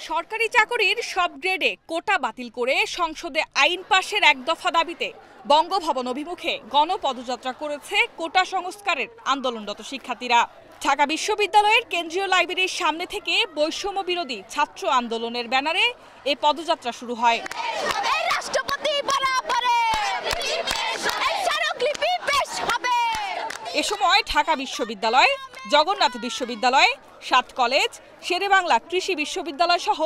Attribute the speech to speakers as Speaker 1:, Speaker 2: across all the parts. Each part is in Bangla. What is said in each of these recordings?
Speaker 1: সরকারি চাকরির সব গ্রেডে কোটা বাতিল করে সংসদে আইন পাশের এক দফা দাবিতে বঙ্গভবন অভিমুখে গণপদযাত্রা করেছে কোটা সংস্কারের আন্দোলনরত শিক্ষার্থীরা। ঢাকা বিশ্ববিদ্যালয়ের কেন্দ্রীয় লাইব্রেরির সামনে থেকে বৈষম্য বিরোধী ছাত্র আন্দোলনের ব্যানারে এই পদযাত্রা শুরু হয়। এ সময় ঢাকা বিশ্ববিদ্যালয়, জগন্নাথ বিশ্ববিদ্যালয়, ৭ কলেজ, শেরেবাংলা কৃষি বিশ্ববিদ্যালয় সহ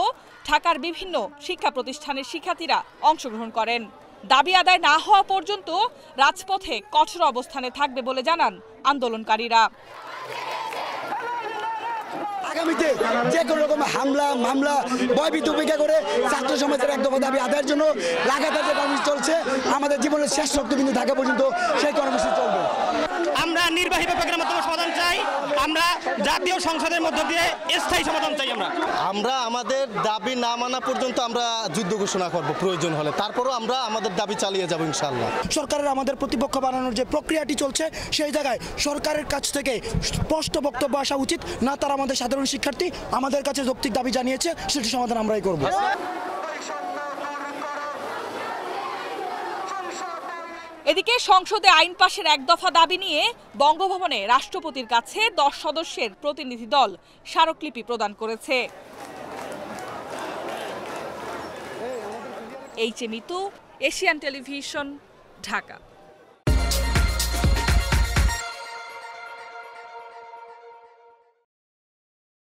Speaker 1: ঢাকার বিভিন্ন শিক্ষা প্রতিষ্ঠানের শিক্ষার্থীরা অংশগ্রহণ করেন। দাবি আদায় না হওয়া পর্যন্ত রাজপথে কঠোর অবস্থানে থাকবে বলে জানান আন্দোলনকারীরা।
Speaker 2: আগামীতে যে কোনো রকম হামলা মামলা ভয়ভীতি উপেক্ষা করে ছাত্র সমাজের এক দফা দাবি আদায়ের জন্য লাগাতার যে কর্মসূচি চলছে, আমাদের জীবনের শেষ রক্তবিন্দু থাকা পর্যন্ত সেই কর্মসূচি চলবে।
Speaker 3: আমরা নির্বাহী বিভাগের মাধ্যমে সমাধান চাই, আমরা জাতীয় সংসদের মধ্য দিয়ে স্থায়ী সমাধান চাই।
Speaker 4: আমরা আমাদের দাবি না মানা পর্যন্ত আমরা যুদ্ধ ঘোষণা করব প্রয়োজন হলে, তারপরও আমরা আমাদের দাবি চালিয়ে যাব ইনশাআল্লাহ।
Speaker 2: সরকারের আমাদের প্রতিপক্ষ বানানোর যে প্রক্রিয়াটি চলছে, সেই জায়গায় সরকারের কাছ থেকে স্পষ্ট বক্তব্য আসা উচিত না। তারা আমাদের সাধারণ শিক্ষার্থী আমাদের কাছে যৌক্তিক দাবি জানিয়েছে, সেটি সমাধান আমরাই করব।
Speaker 1: এদিকে সংসদে আইন পাশের এক দফা দাবি নিয়ে বঙ্গভবনে রাষ্ট্রপতির কাছে 10 সদস্যের প্রতিনিধি দল স্মারকলিপি প্রদান করেছে। H A Mitu, Asian television, Dhaka.